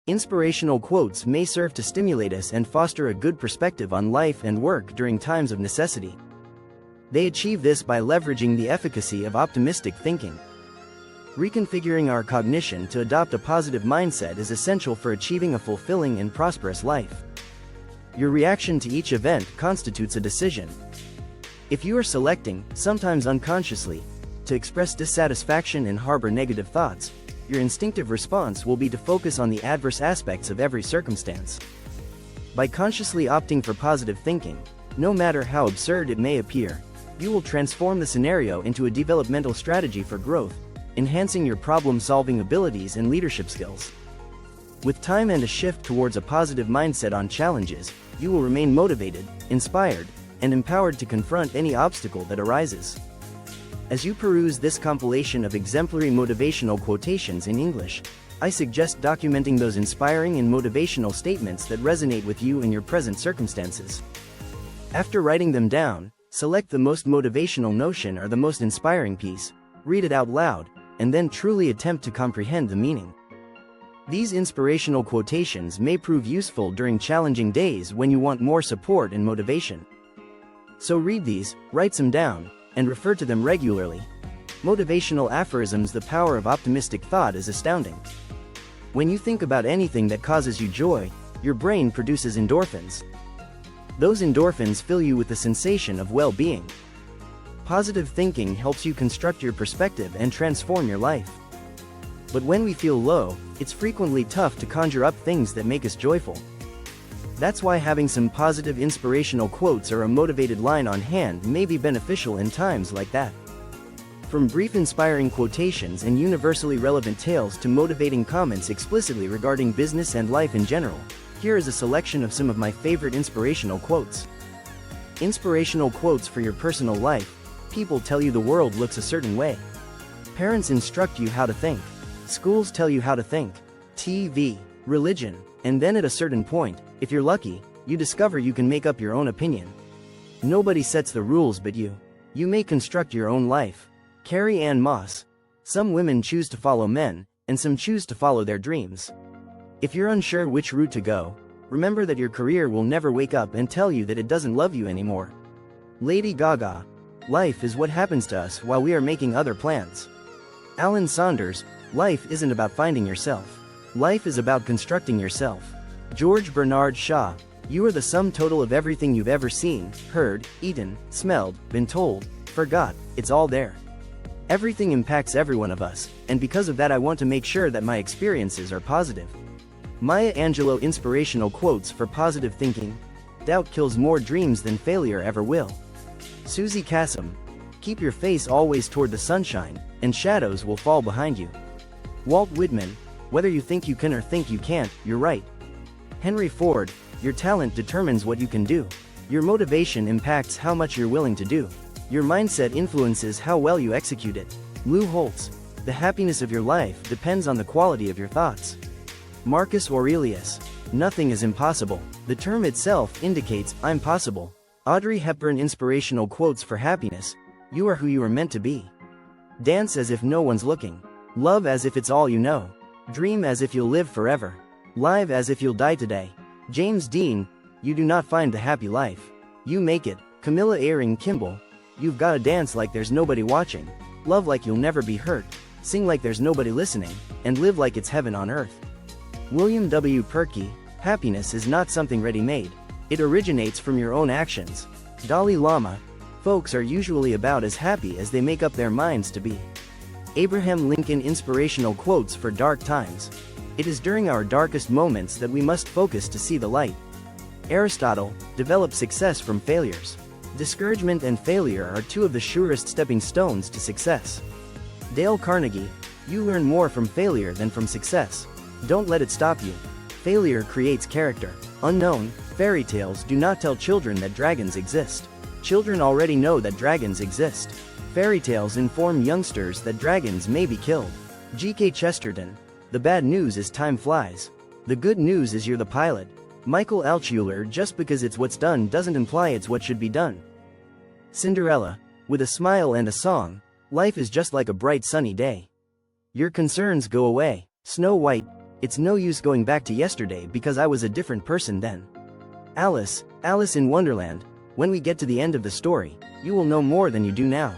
Inspirational quotes may serve to stimulate us and foster a good perspective on life and work during times of necessity. They achieve this by leveraging the efficacy of optimistic thinking. Reconfiguring our cognition to adopt a positive mindset is essential for achieving a fulfilling and prosperous life. Your reaction to each event constitutes a decision. If you are selecting, sometimes unconsciously, to express dissatisfaction and harbor negative thoughts, your instinctive response will be to focus on the adverse aspects of every circumstance. By consciously opting for positive thinking, no matter how absurd it may appear, you will transform the scenario into a developmental strategy for growth, enhancing your problem-solving abilities and leadership skills. With time and a shift towards a positive mindset on challenges, you will remain motivated, inspired, and empowered to confront any obstacle that arises. As you peruse this compilation of exemplary motivational quotations in English, I suggest documenting those inspiring and motivational statements that resonate with you in your present circumstances. After writing them down, select the most motivational notion or the most inspiring piece, read it out loud, and then truly attempt to comprehend the meaning. These inspirational quotations may prove useful during challenging days when you want more support and motivation. So read these, write some down, and refer to them regularly. Motivational aphorisms. The power of optimistic thought is astounding. When you think about anything that causes you joy, your brain produces endorphins. Those endorphins fill you with the sensation of well-being. Positive thinking helps you construct your perspective and transform your life. But when we feel low, it's frequently tough to conjure up things that make us joyful. That's why having some positive inspirational quotes or a motivated line on hand may be beneficial in times like that. From brief inspiring quotations and universally relevant tales to motivating comments explicitly regarding business and life in general, here is a selection of some of my favorite inspirational quotes. Inspirational quotes for your personal life. People tell you the world looks a certain way. Parents instruct you how to think. Schools tell you how to think. TV, religion, and then at a certain point, if you're lucky, you discover you can make up your own opinion. Nobody sets the rules but you. You may construct your own life. Carrie Ann Moss. Some women choose to follow men, and some choose to follow their dreams. If you're unsure which route to go, remember that your career will never wake up and tell you that it doesn't love you anymore. Lady Gaga. Life is what happens to us while we are making other plans. Alan Saunders. Life isn't about finding yourself. Life is about constructing yourself. George Bernard Shaw. You are the sum total of everything you've ever seen, heard, eaten, smelled, been told, forgot. It's all there. Everything impacts every one of us, and because of that I want to make sure that my experiences are positive. Maya Angelou. Inspirational quotes for positive thinking. Doubt kills more dreams than failure ever will. Susie Kassem. Keep your face always toward the sunshine, and shadows will fall behind you. Walt Whitman. Whether you think you can or think you can't, you're right. Henry Ford. Your talent determines what you can do. Your motivation impacts how much you're willing to do. Your mindset influences how well you execute it. Lou Holtz. The happiness of your life depends on the quality of your thoughts. Marcus Aurelius. Nothing is impossible. The term itself indicates, I'm possible. Audrey Hepburn. Inspirational quotes for happiness. You are who you are meant to be. Dance as if no one's looking. Love as if it's all you know. Dream as if you'll live forever. Live as if you'll die today. James Dean. You do not find the happy life. You make it. Camilla Eyring Kimball. You've gotta dance like there's nobody watching. Love like you'll never be hurt. Sing like there's nobody listening. And live like it's heaven on earth. William W. Perky. Happiness is not something ready-made. It originates from your own actions. Dalai Lama. Folks are usually about as happy as they make up their minds to be. Abraham Lincoln. Inspirational quotes for dark times. It is during our darkest moments that we must focus to see the light. Aristotle. Develop success from failures. Discouragement and failure are two of the surest stepping stones to success. Dale Carnegie. You learn more from failure than from success. Don't let it stop you. Failure creates character. Unknown. Fairy tales do not tell children that dragons exist. Children already know that dragons exist. Fairy tales inform youngsters that dragons may be killed. G.K. Chesterton. The bad news is time flies. The good news is you're the pilot. Michael Altshuler. Just because it's what's done doesn't imply it's what should be done. Cinderella. With a smile and a song, life is just like a bright sunny day. Your concerns go away. Snow White. It's no use going back to yesterday because I was a different person then. Alice in Wonderland. When we get to the end of the story, you will know more than you do now.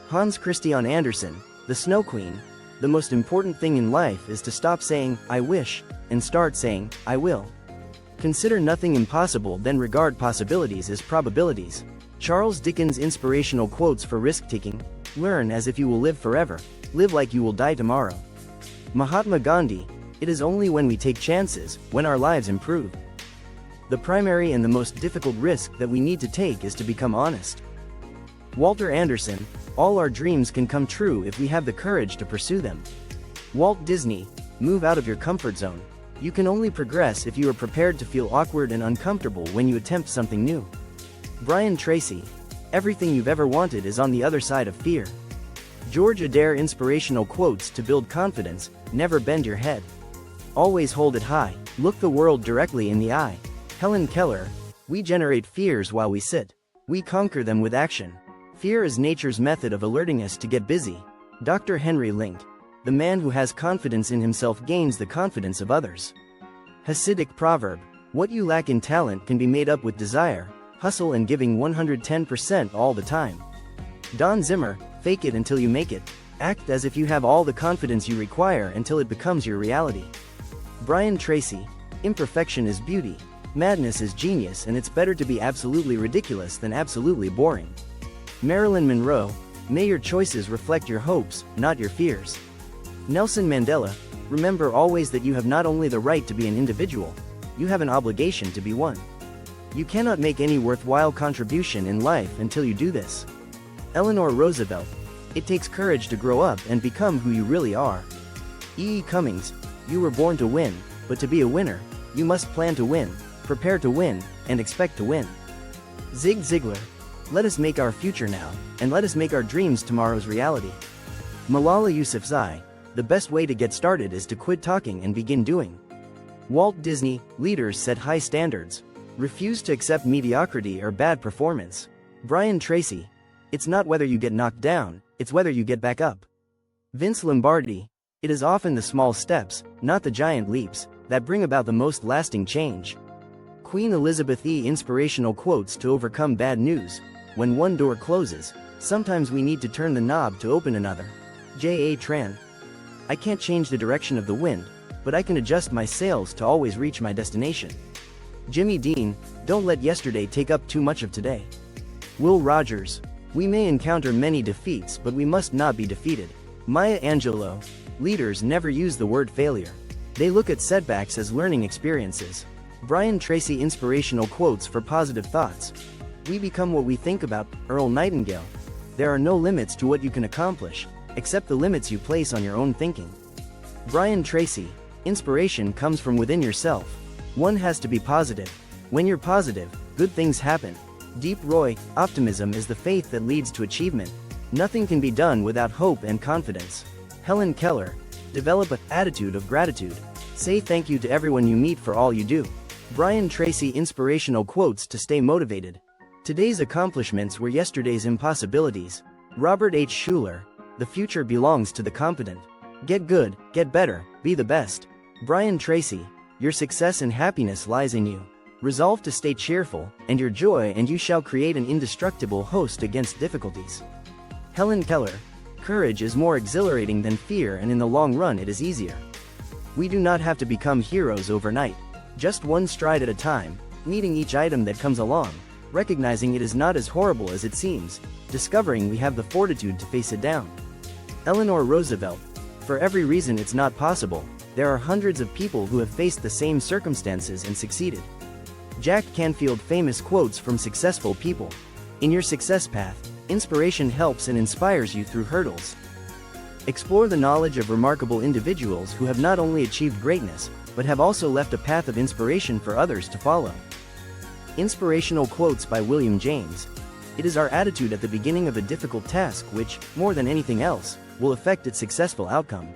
Hans Christian Andersen, The Snow Queen. The most important thing in life is to stop saying, I wish, and start saying, I will. Consider nothing impossible, then regard possibilities as probabilities. Charles Dickens' inspirational quotes for risk-taking. Learn as if you will live forever. Live like you will die tomorrow. Mahatma Gandhi. It is only when we take chances, when our lives improve. The primary and the most difficult risk that we need to take is to become honest. Walter Anderson. All our dreams can come true if we have the courage to pursue them. Walt Disney. Move out of your comfort zone. You can only progress if you are prepared to feel awkward and uncomfortable when you attempt something new. Brian Tracy. Everything you've ever wanted is on the other side of fear. George Adair. Inspirational quotes to build confidence. Never bend your head. Always hold it high. Look the world directly in the eye. Helen Keller. We generate fears while we sit. We conquer them with action. Fear is nature's method of alerting us to get busy. Dr. Henry Link. The man who has confidence in himself gains the confidence of others. Hasidic proverb. What you lack in talent can be made up with desire, hustle, and giving 110% all the time. Don Zimmer. Fake it until you make it. Act as if you have all the confidence you require until it becomes your reality. Brian Tracy. Imperfection is beauty. Madness is genius, and it's better to be absolutely ridiculous than absolutely boring. Marilyn Monroe. May your choices reflect your hopes, not your fears. Nelson Mandela. Remember always that you have not only the right to be an individual, you have an obligation to be one. You cannot make any worthwhile contribution in life until you do this. Eleanor Roosevelt. It takes courage to grow up and become who you really are. E. E. Cummings. You were born to win, but to be a winner, you must plan to win, prepare to win, and expect to win. Zig Ziglar. Let us make our future now, and let us make our dreams tomorrow's reality. Malala Yousafzai. The best way to get started is to quit talking and begin doing. Walt Disney. Leaders set high standards. Refuse to accept mediocrity or bad performance. Brian Tracy. It's not whether you get knocked down, it's whether you get back up. Vince Lombardi. It is often the small steps, not the giant leaps, that bring about the most lasting change. Queen Elizabeth E. Inspirational quotes to overcome bad news. When one door closes, sometimes we need to turn the knob to open another. J. A. Tran. I can't change the direction of the wind, but I can adjust my sails to always reach my destination. Jimmy Dean. Don't let yesterday take up too much of today. Will Rogers. We may encounter many defeats, but we must not be defeated. Maya Angelou. Leaders never use the word failure. They look at setbacks as learning experiences. Brian Tracy. Inspirational quotes for positive thoughts. We become what we think about. Earl Nightingale. There are no limits to what you can accomplish, except the limits you place on your own thinking. Brian Tracy. Inspiration comes from within yourself. One has to be positive. When you're positive, good things happen. Deep Roy. Optimism is the faith that leads to achievement. Nothing can be done without hope and confidence. Helen Keller. Develop an attitude of gratitude. Say thank you to everyone you meet for all you do. Brian Tracy. Inspirational quotes to stay motivated. Today's accomplishments were yesterday's impossibilities. Robert H. Schuller. The future belongs to the competent. Get good, get better, be the best. Brian Tracy. Your success and happiness lies in you. Resolve to stay cheerful, and your joy and you shall create an indestructible host against difficulties. Helen Keller. Courage is more exhilarating than fear, and in the long run it is easier. We do not have to become heroes overnight. Just one stride at a time, meeting each item that comes along, recognizing it is not as horrible as it seems, discovering we have the fortitude to face it down. Eleanor Roosevelt. For every reason it's not possible, there are hundreds of people who have faced the same circumstances and succeeded. Jack Canfield. Famous quotes from successful people. In your success path, inspiration helps and inspires you through hurdles. Explore the knowledge of remarkable individuals who have not only achieved greatness, but have also left a path of inspiration for others to follow. Inspirational quotes by William James. It is our attitude at the beginning of a difficult task which, more than anything else, will affect its successful outcome.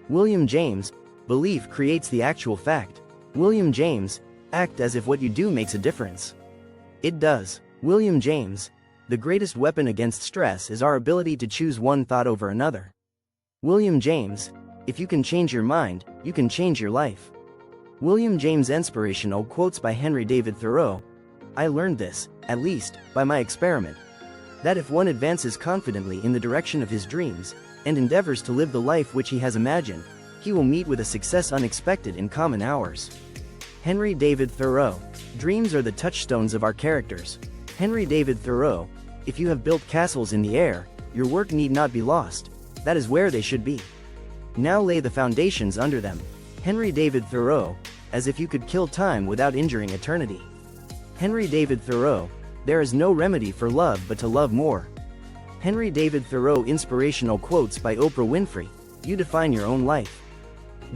William James. Belief creates the actual fact. William James. Act as if what you do makes a difference. It does. William James. The greatest weapon against stress is our ability to choose one thought over another. William James. If you can change your mind, you can change your life. William James. Inspirational quotes by Henry David Thoreau. I learned this, at least, by my experiment, that if one advances confidently in the direction of his dreams, and endeavors to live the life which he has imagined, he will meet with a success unexpected in common hours. Henry David Thoreau. Dreams are the touchstones of our characters. Henry David Thoreau. If you have built castles in the air, your work need not be lost. That is where they should be. Now lay the foundations under them. Henry David Thoreau. As if you could kill time without injuring eternity. Henry David Thoreau. There is no remedy for love but to love more. Henry David Thoreau. Inspirational quotes by Oprah Winfrey. You define your own life.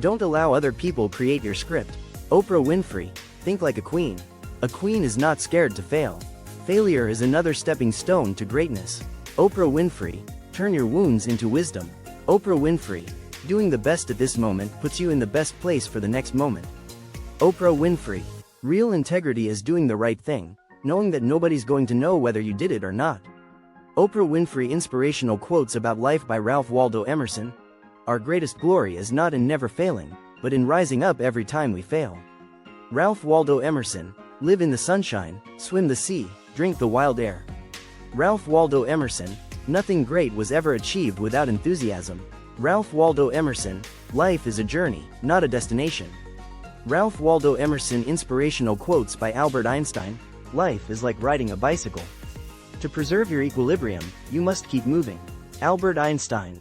Don't allow other people create your script. Oprah Winfrey. Think like a queen. A queen is not scared to fail. Failure is another stepping stone to greatness. Oprah Winfrey. Turn your wounds into wisdom. Oprah Winfrey. Doing the best at this moment puts you in the best place for the next moment. Oprah Winfrey. Real integrity is doing the right thing, knowing that nobody's going to know whether you did it or not. Oprah Winfrey. Inspirational quotes about life by Ralph Waldo Emerson. Our greatest glory is not in never failing, but in rising up every time we fail. Ralph Waldo Emerson. Live in the sunshine, swim the sea, drink the wild air. Ralph Waldo Emerson. Nothing great was ever achieved without enthusiasm. Ralph Waldo Emerson. Life is a journey, not a destination. Ralph Waldo Emerson. Inspirational quotes by Albert Einstein. Life is like riding a bicycle. To preserve your equilibrium, you must keep moving. Albert Einstein.